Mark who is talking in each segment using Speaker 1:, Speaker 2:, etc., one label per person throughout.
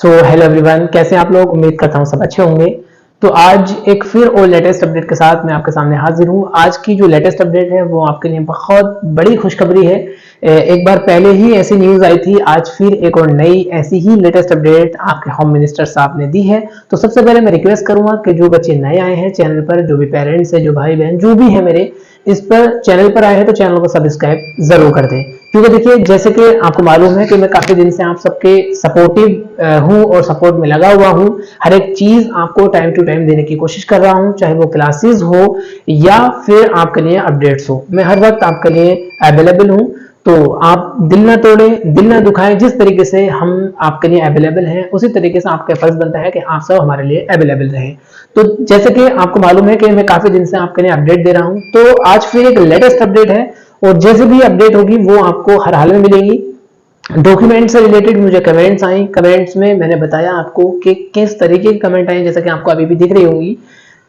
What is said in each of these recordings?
Speaker 1: Hello everyone, कैसे हैं आप लोग। उम्मीद करता हूँ सब अच्छे होंगे। तो आज एक फिर और लेटेस्ट अपडेट के साथ मैं आपके सामने हाजिर हूँ। आज की जो लेटेस्ट अपडेट है वो आपके लिए बहुत बड़ी खुशखबरी है। एक बार पहले ही ऐसी न्यूज़ आई थी, आज फिर एक और नई ऐसी ही लेटेस्ट अपडेट आपके होम मिनिस्टर साहब ने दी है। तो सबसे पहले मैं रिक्वेस्ट करूंगा कि जो बच्चे नए आए हैं चैनल पर, जो भी पेरेंट्स हैं, जो भाई बहन जो भी है मेरे इस पर चैनल पर आए हैं, तो चैनल को सब्सक्राइब जरूर कर दें। क्योंकि देखिए, जैसे कि आपको मालूम है कि मैं काफी दिन से आप सबके सपोर्टिव हूँ और सपोर्ट में लगा हुआ हूँ। हर एक चीज आपको टाइम टू टाइम देने की कोशिश कर रहा हूँ, चाहे वो क्लासेस हो या फिर आपके लिए अपडेट्स हो। मैं हर वक्त आपके लिए अवेलेबल हूँ। तो आप दिल ना तोड़े, दिल ना दुखाएं। जिस तरीके से हम आपके लिए अवेलेबल हैं उसी तरीके से आपका फर्ज बनता है कि आप सब हमारे लिए अवेलेबल रहें। तो जैसे कि आपको मालूम है कि मैं काफी दिन से आपके लिए अपडेट दे रहा हूँ, तो आज फिर एक लेटेस्ट अपडेट है। और जैसे भी अपडेट होगी वो आपको हर हाल में मिलेगी। डॉक्यूमेंट से रिलेटेड मुझे कमेंट्स आई, कमेंट्स में मैंने बताया आपको कि किस तरीके के कमेंट आए, जैसा कि आपको अभी भी दिख रही होंगी।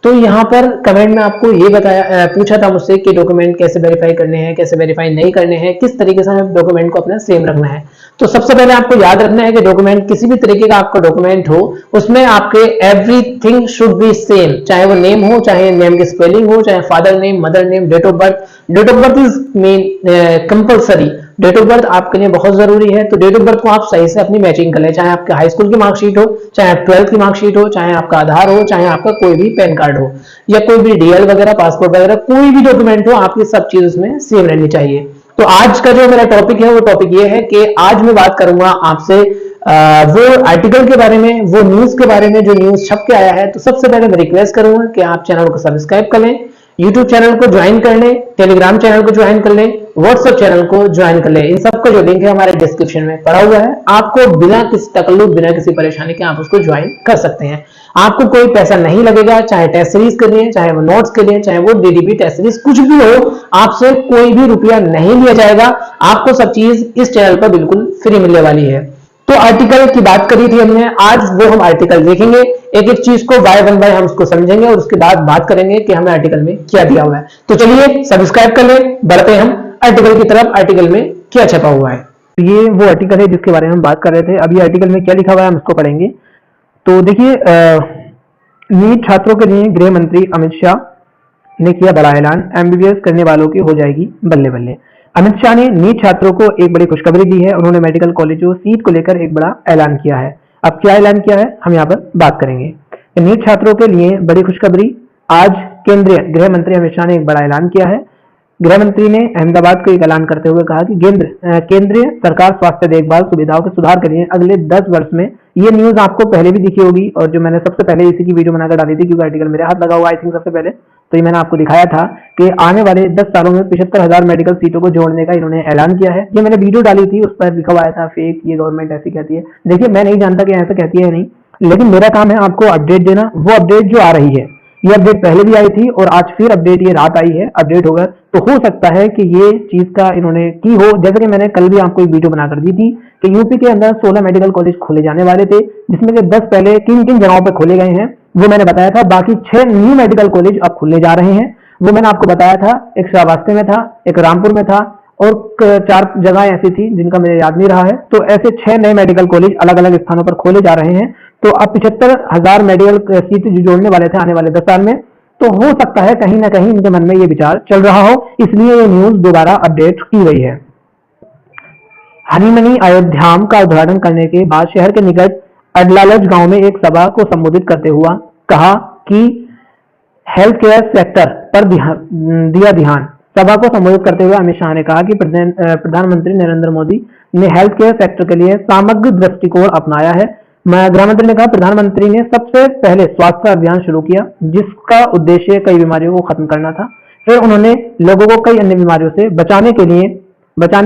Speaker 1: तो यहाँ पर कमेंट में आपको ये बताया पूछा था मुझसे कि डॉक्यूमेंट कैसे वेरीफाई करने हैं, कैसे वेरीफाई नहीं करने हैं, किस तरीके से हमें डॉक्यूमेंट को अपना सेम रखना है। तो सबसे पहले आपको याद रखना है कि डॉक्यूमेंट, किसी भी तरीके का आपका डॉक्यूमेंट हो, उसमें आपके एवरीथिंग शुड बी सेम। चाहे वो नेम हो, चाहे नेम की स्पेलिंग हो, चाहे father name, mother name, date of birth. Date of birth is main compulsory. Date of birth आपके लिए बहुत जरूरी है। तो डेट ऑफ बर्थ को आप सही से अपनी मैचिंग कर लें, चाहे आपके हाई स्कूल की मार्कशीट हो, चाहे ट्वेल्थ की मार्कशीट हो, चाहे आपका आधार हो, चाहे आपका कोई भी पैन कार्ड हो या कोई भी डीएल वगैरह, पासपोर्ट वगैरह, कोई भी डॉक्यूमेंट हो, आपकी सब चीज उसमें सेम रहनी चाहिए। तो आज का जो मेरा टॉपिक है वो टॉपिक ये है कि आज मैं बात करूंगा आपसे वो आर्टिकल के बारे में, वो न्यूज के बारे में जो न्यूज छप के आया है। तो सबसे पहले मैं रिक्वेस्ट करूंगा कि आप चैनल को सब्सक्राइब कर लें, यूट्यूब चैनल को ज्वाइन कर लें, टेलीग्राम चैनल को ज्वाइन कर लें, व्हाट्सएप चैनल को ज्वाइन कर लें। इन सब का जो लिंक है हमारे डिस्क्रिप्शन में पड़ा हुआ है। आपको बिना किसी तकल्लुफ, बिना किसी परेशानी के आप उसको ज्वाइन कर सकते हैं। आपको कोई पैसा नहीं लगेगा, चाहे टेस्ट सीरीज के लिए, चाहे वो नोट्स के लिए, चाहे वो डीडीपी टेस्ट सीरीज, कुछ भी हो, आपसे कोई भी रुपया नहीं लिया जाएगा। आपको सब चीज इस चैनल पर बिल्कुल फ्री मिलने वाली है। तो आर्टिकल की बात करी थी हमने, आज वो हम आर्टिकल देखेंगे। एक एक चीज को बाय वन बाय हम उसको समझेंगे और उसके बाद बात करेंगे कि हमें आर्टिकल में क्या दिया हुआ है। तो चलिए सब्सक्राइब कर लें, बढ़ते हम आर्टिकल की तरफ। आर्टिकल में क्या छपा हुआ है, तो ये वो आर्टिकल है जिसके बारे में हम बात कर रहे थे। अभी आर्टिकल में क्या लिखा हुआ है हम उसको पढ़ेंगे। तो देखिए, नीट छात्रों के लिए गृह मंत्री अमित शाह ने किया बड़ा ऐलान, एमबीबीएस करने वालों की हो जाएगी बल्ले बल्ले। अमित शाह ने नीट छात्रों को एक बड़ी खुशखबरी दी है। उन्होंने मेडिकल कॉलेजों सीट को लेकर एक बड़ा ऐलान किया है। अब क्या ऐलान किया है हम यहाँ पर बात करेंगे। नीट छात्रों के लिए बड़ी खुशखबरी। आज केंद्रीय गृह मंत्री अमित शाह ने एक बड़ा ऐलान किया है। गृह मंत्री ने अहमदाबाद को एक ऐलान करते हुए कहा कि केंद्रीय सरकार स्वास्थ्य देखभाल सुविधाओं के सुधार के लिए अगले 10 वर्ष में, ये न्यूज आपको पहले भी दिखी होगी और जो मैंने सबसे पहले इसी की वीडियो बनाकर डाली थी, क्योंकि आर्टिकल मेरे हाथ लगा हुआ आई थिंक सबसे पहले, तो ये मैंने आपको दिखाया था कि आने वाले 10 सालों में 75,000 मेडिकल सीटों को जोड़ने का इन्होंने ऐलान किया है। ये मैंने वीडियो डाली थी, उस पर लिखा हुआ था फेक, ये गवर्नमेंट ऐसी कहती है। देखिए, मैं नहीं जानता कि ऐसा कहती है नहीं, लेकिन मेरा काम है आपको अपडेट देना। वो अपडेट जो आ रही है, ये अपडेट पहले भी आई थी और आज फिर अपडेट ये रात आई है, अपडेट होगा। तो हो सकता है कि ये चीज का इन्होंने की हो। जैसे कि मैंने कल भी आपको एक वीडियो बनाकर दी थी कि यूपी के अंदर 16 मेडिकल कॉलेज खोले जाने वाले थे, जिसमें से 10 पहले किन किन जगहों पर खोले गए हैं वो मैंने बताया था। बाकी 6 न्यू मेडिकल कॉलेज अब खुलने जा रहे हैं, वो मैंने आपको बताया था। एक श्रावस्ती में था, एक रामपुर में था और 4 जगह ऐसी थी जिनका मुझे याद नहीं रहा है। तो ऐसे 6 नए मेडिकल कॉलेज अलग अलग स्थानों पर खोले जा रहे हैं। तो अब 75,000 मेडिकल सीट जो जोड़ने वाले थे आने वाले 10 साल में, तो हो सकता है कहीं ना कहीं इनके मन में ये विचार चल रहा हो, इसलिए ये न्यूज दोबारा अपडेट की गई है। हनीमनी अयोध्याम का उद्घाटन करने के बाद शहर के निकट अडलालज गांव में एक सभा को संबोधित करते हुआ कहा कि हेल्थ केयर सेक्टर पर दिया ध्यान। सभा को संबोधित करते हुए अमित शाह ने कहा कि प्रधानमंत्री नरेंद्र मोदी ने हेल्थ केयर सेक्टर के लिए समग्र दृष्टिकोण अपनाया है। गृह मंत्री ने कहा, प्रधानमंत्री ने सबसे पहले स्वास्थ्य अभियान शुरू किया जिसका उद्देश्य कई बीमारियों को खत्म करना था। फिर उन्होंने लोगों को कई अन्य बीमारियों से बचाने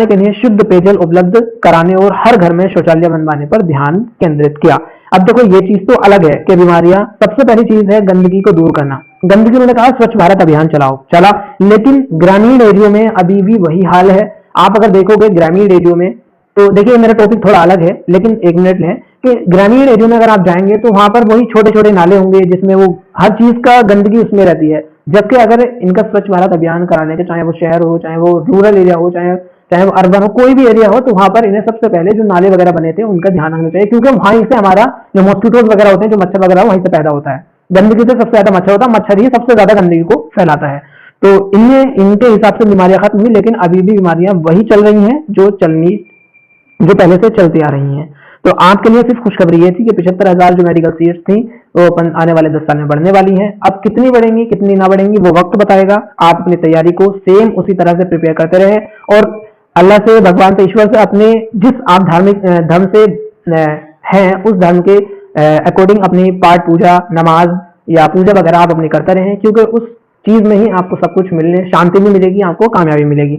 Speaker 1: के लिए शुद्ध पेयजल उपलब्ध कराने और हर घर में शौचालय बनवाने पर ध्यान केंद्रित किया। अब देखो, ये चीज तो अलग है कि बीमारियां, सबसे पहली चीज है गंदगी को दूर करना। गंदगी, उन्होंने कहा स्वच्छ भारत अभियान चला, लेकिन ग्रामीण एरियो में अभी भी वही हाल है। आप अगर देखोगे ग्रामीण एरियो में, तो देखिए मेरा टॉपिक थोड़ा अलग है, लेकिन एक मिनट है कि ग्रामीण एरियो में अगर आप जाएंगे तो वहां पर वही छोटे छोटे नाले होंगे जिसमें वो हर चीज का गंदगी उसमें रहती है। जबकि अगर इनका स्वच्छ भारत अभियान कराने के, चाहे वो शहर हो, चाहे वो रूरल एरिया हो, चाहे चाहे वो अर्बन हो, कोई भी एरिया हो, तो वहां पर इन्हें सबसे पहले जो नाले वगैरह बने थे उनका ध्यान रखना चाहिए, क्योंकि वहीं से हमारा जो मॉस्किटोज वगैरह होते हैं, जो मच्छर वगैरह वहीं से पैदा होता है। गंदगी से सबसे ज्यादा मच्छर होता है, मच्छर ही सबसे ज्यादा गंदगी को फैलाता है। तो इनमें इनके हिसाब से बीमारियां खत्म हुई, लेकिन अभी भी बीमारियां वही चल रही हैं जो पहले से चलती आ रही हैं। तो आपके लिए सिर्फ खुशखबरी ये थी कि 75,000 जो मेडिकल सीट्स थी वो अपन आने वाले 10 साल में बढ़ने वाली हैं। अब कितनी बढ़ेंगी कितनी ना बढ़ेंगी वो वक्त बताएगा। आप अपनी तैयारी को सेम उसी तरह से प्रिपेयर करते रहे और अल्लाह से, भगवान से, ईश्वर से, अपने जिस आप धार्मिक धर्म से हैं उस धर्म के अकॉर्डिंग अपनी पाठ पूजा, नमाज या पूजा वगैरह आप अपनी करते रहें, क्योंकि उस चीज में ही आपको सब कुछ मिलने, शांति भी मिलेगी, आपको कामयाबी मिलेगी।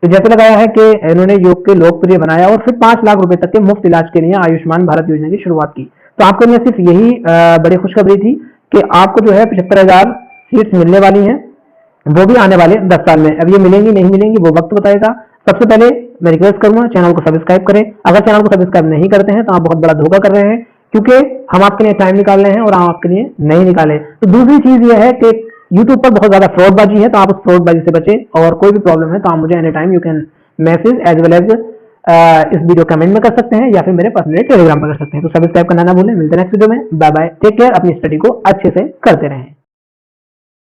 Speaker 1: तो जैसे लगाया है कि इन्होंने योग के लोकप्रिय बनाया और फिर 5 लाख रुपए तक के मुफ्त इलाज के लिए आयुष्मान भारत योजना की शुरुआत की। तो आपके लिए सिर्फ यही बड़ी खुशखबरी थी कि आपको जो है 75,000 सीट्स मिलने वाली हैं, वो भी आने वाले 10 साल में। अब ये मिलेंगी नहीं मिलेंगी वो वक्त बताएगा। सबसे पहले मैं रिक्वेस्ट करूंगा चैनल को सब्सक्राइब करें। अगर चैनल को सब्सक्राइब नहीं करते हैं तो आप बहुत बड़ा धोखा कर रहे हैं, क्योंकि हम आपके लिए टाइम निकाल रहे हैं और हम आपके लिए नहीं निकाले। तो दूसरी चीज ये है कि यूट्यूब पर बहुत ज्यादा फ्रॉडबाजी है, तो आप उस फ्रॉडबाजी से बचें। और कोई भी प्रॉब्लम है तो आप मुझे any time you can message as well as इस वीडियो कमेंट में कर सकते हैं या फिर मेरे पर्सनल टेलीग्राम पर कर सकते हैं। तो सब्सक्राइब करना ना भूलें। मिलते हैं नेक्स्ट वीडियो में। Bye bye, take care. अपनी स्टडी को अच्छे से करते रहें।